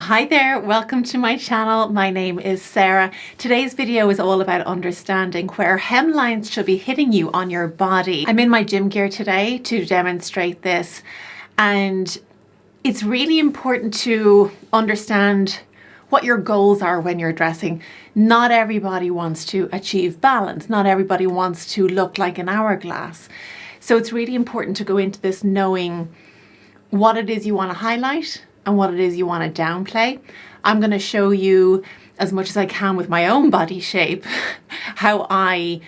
Hi there, welcome to my channel. My name is Sarah. Today's video is all about understanding where hemlines should be hitting you on your body. I'm in my gym gear today to demonstrate this, and it's really important to understand what your goals are when you're dressing. Not everybody wants to achieve balance. Not everybody wants to look like an hourglass. So it's really important to go into this knowing what it is you want to highlight and what it is you want to downplay. I'm going to show you as much as I can with my own body shape how I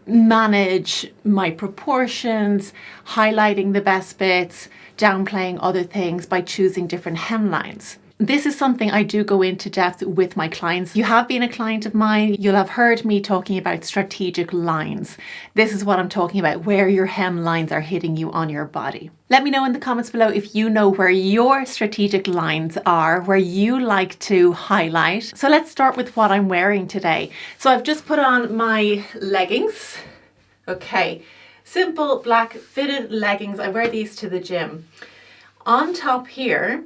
manage my proportions, highlighting the best bits, downplaying other things by choosing different hemlines. This is something I do go into depth with my clients. You have been a client of mine, you'll have heard me talking about strategic lines. This is what I'm talking about, where your hemlines are hitting you on your body. Let me know in the comments below if you know where your strategic lines are, where you like to highlight. So let's start with what I'm wearing today. So I've just put on my leggings. Okay, simple black fitted leggings. I wear these to the gym. On top here,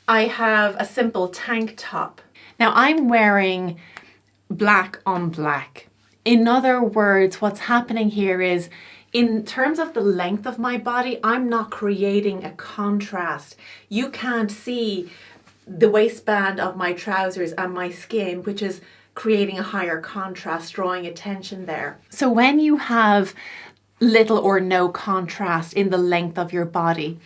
I have a simple tank top. Now I'm wearing black on black. In other words, what's happening here is, in terms of the length of my body, I'm not creating a contrast. You can't see the waistband of my trousers and my skin, which is creating a higher contrast, drawing attention there. So when you have little or no contrast in the length of your body,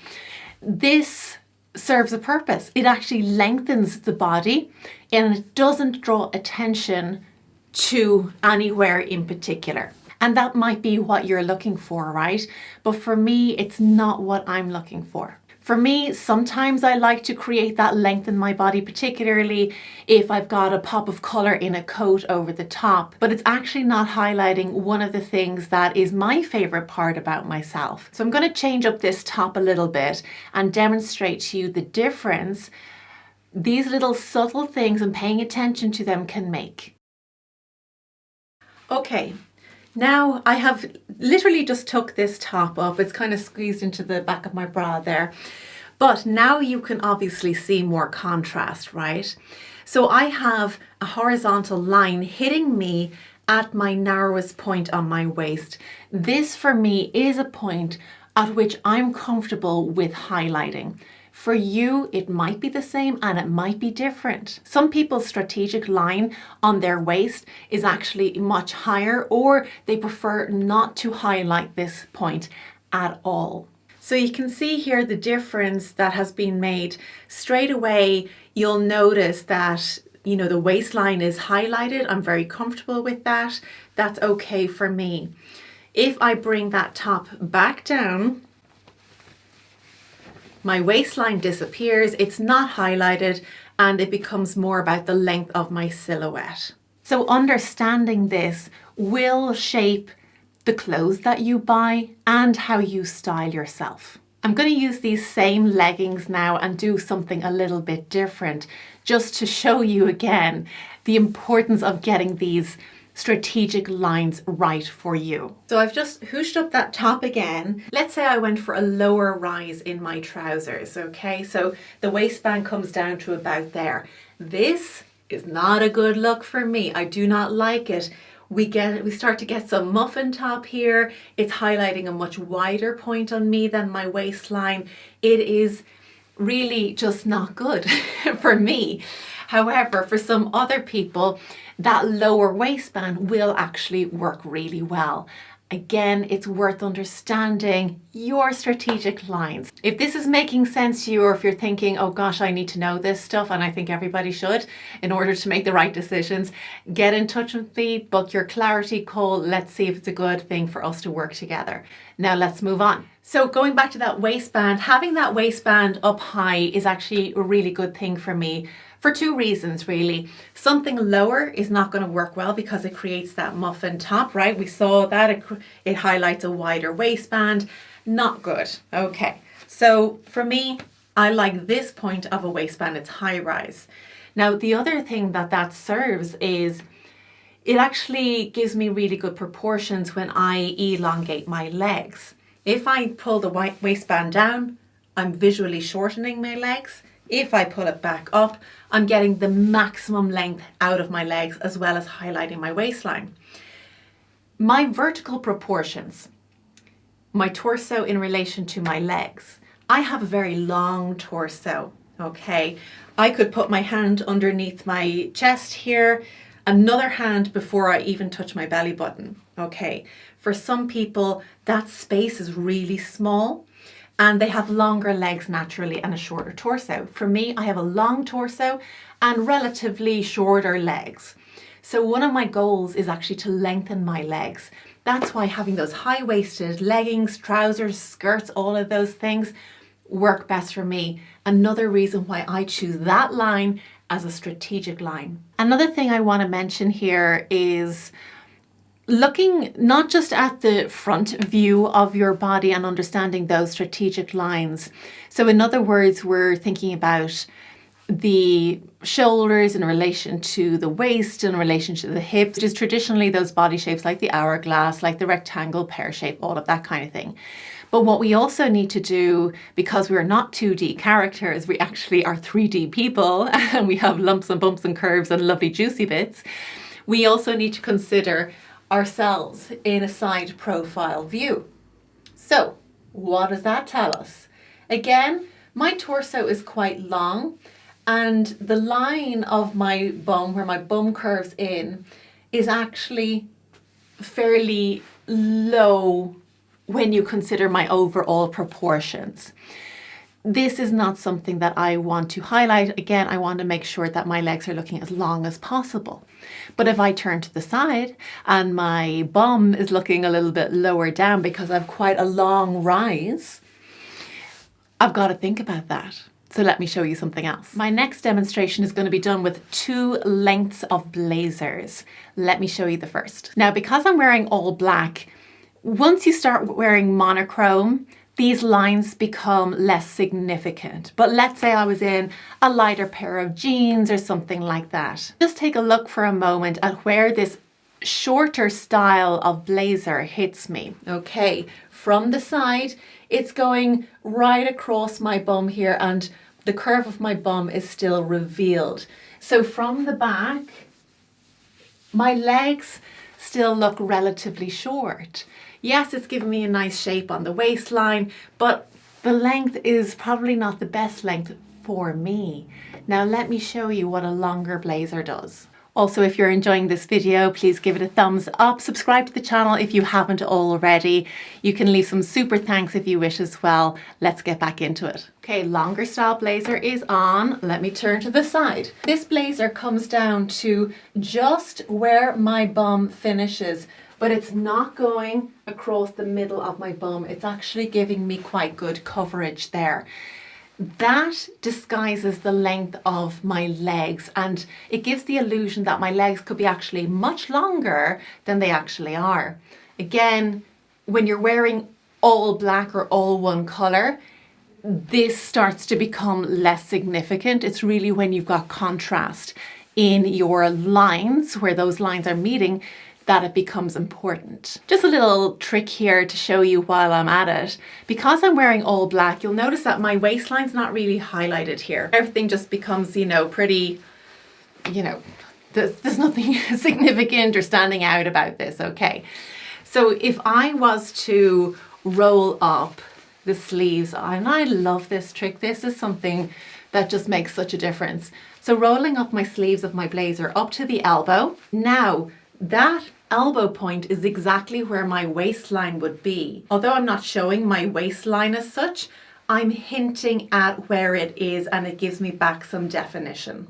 this serves a purpose. It actually lengthens the body and it doesn't draw attention to anywhere in particular. And that might be what you're looking for, right? But for me, it's not what I'm looking for. For me, sometimes I like to create that length in my body, particularly if I've got a pop of color in a coat over the top, but it's actually not highlighting one of the things that is my favorite part about myself. So I'm going to change up this top a little bit and demonstrate to you the difference these little subtle things and paying attention to them can make. Okay. Now I have literally just took this top off. It's kind of squeezed into the back of my bra there. But now you can obviously see more contrast, right? So I have a horizontal line hitting me at my narrowest point on my waist. This for me is a point at which I'm comfortable with highlighting. For you, it might be the same and it might be different. Some people's strategic line on their waist is actually much higher, or they prefer not to highlight this point at all. So you can see here the difference that has been made. Straight away, you'll notice that, you know, the waistline is highlighted. I'm very comfortable with that. That's okay for me. If I bring that top back down, my waistline disappears, it's not highlighted, and it becomes more about the length of my silhouette. So understanding this will shape the clothes that you buy and how you style yourself. I'm going to use these same leggings now and do something a little bit different, just to show you again the importance of getting these strategic lines right for you. So I've just hooshed up that top again. Let's say I went for a lower rise in my trousers, okay? So the waistband comes down to about there. This is not a good look for me. I do not like it. We start to get some muffin top here. It's highlighting a much wider point on me than my waistline. It is really just not good for me. However, for some other people, that lower waistband will actually work really well. Again, it's worth understanding your strategic lines. If this is making sense to you, or if you're thinking, oh gosh, I need to know this stuff, and I think everybody should in order to make the right decisions, get in touch with me, book your clarity call. Let's see if it's a good thing for us to work together. Now let's move on. So going back to that waistband, having that waistband up high is actually a really good thing for me. For two reasons, really. Something lower is not going to work well because it creates that muffin top, right? We saw that it highlights a wider waistband. Not good. Okay. So for me, I like this point of a waistband. It's high rise. Now, the other thing that serves is it actually gives me really good proportions when I elongate my legs. If I pull the waistband down, I'm visually shortening my legs. If I pull it back up, I'm getting the maximum length out of my legs as well as highlighting my waistline. My vertical proportions, my torso in relation to my legs. I have a very long torso, okay? I could put my hand underneath my chest here, another hand before I even touch my belly button, okay? For some people, that space is really small and they have longer legs naturally and a shorter torso. For me, I have a long torso and relatively shorter legs. So one of my goals is actually to lengthen my legs. That's why having those high-waisted leggings, trousers, skirts, all of those things work best for me. Another reason why I choose that line as a strategic line. Another thing I want to mention here is looking not just at the front view of your body and understanding those strategic lines. So in other words, we're thinking about the shoulders in relation to the waist, in relation to the hips, which is traditionally those body shapes like the hourglass, like the rectangle, pear shape, all of that kind of thing. But what we also need to do, because we're not 2D characters, we actually are 3D people and we have lumps and bumps and curves and lovely juicy bits, we also need to consider ourselves in a side profile view. So what does that tell us? Again, my torso is quite long and the line of my bum, where my bum curves in, is actually fairly low when you consider my overall proportions. This is not something that I want to highlight. Again, I want to make sure that my legs are looking as long as possible. But if I turn to the side and my bum is looking a little bit lower down because I have quite a long rise, I've got to think about that. So let me show you something else. My next demonstration is going to be done with 2 lengths of blazers. Let me show you the first. Now, because I'm wearing all black, once you start wearing monochrome, these lines become less significant. But let's say I was in a lighter pair of jeans or something like that. Just take a look for a moment at where this shorter style of blazer hits me. Okay, from the side, it's going right across my bum here and the curve of my bum is still revealed. So from the back, my legs still look relatively short. Yes, it's giving me a nice shape on the waistline, but the length is probably not the best length for me. Now let me show you what a longer blazer does. Also, if you're enjoying this video, please give it a thumbs up. Subscribe to the channel if you haven't already. You can leave some super thanks if you wish as well. Let's get back into it. Okay, longer style blazer is on. Let me turn to the side. This blazer comes down to just where my bum finishes, but it's not going across the middle of my bum. It's actually giving me quite good coverage there. That disguises the length of my legs and it gives the illusion that my legs could be actually much longer than they actually are. Again, when you're wearing all black or all one color, this starts to become less significant. It's really when you've got contrast in your lines, where those lines are meeting, that it becomes important. Just a little trick here to show you while I'm at it. Because I'm wearing all black, you'll notice that my waistline's not really highlighted here. Everything just becomes, pretty, there's nothing significant or standing out about this, okay? So if I was to roll up the sleeves, and I love this trick, this is something that just makes such a difference. So rolling up my sleeves of my blazer up to the elbow. Now, that elbow point is exactly where my waistline would be. Although I'm not showing my waistline as such, I'm hinting at where it is and it gives me back some definition.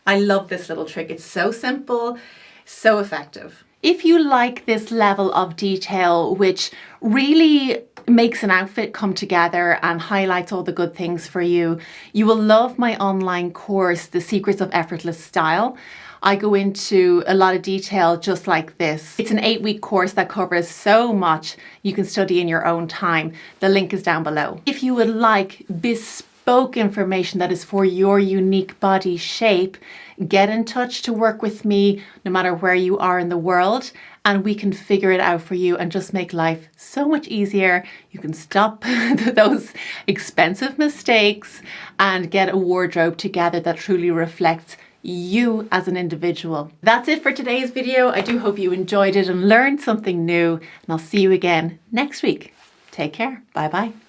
I love this little trick. It's so simple, so effective. If you like this level of detail, which really makes an outfit come together and highlights all the good things for you, you will love my online course, The Secrets of Effortless Style. I go into a lot of detail just like this. It's an 8-week course that covers so much you can study in your own time. The link is down below. If you would like bespoke information that is for your unique body shape, get in touch to work with me no matter where you are in the world. and we can figure it out for you and just make life so much easier. You can stop those expensive mistakes and get a wardrobe together that truly reflects you as an individual. That's it for today's video. I do hope you enjoyed it and learned something new, and I'll see you again next week. Take care. Bye bye.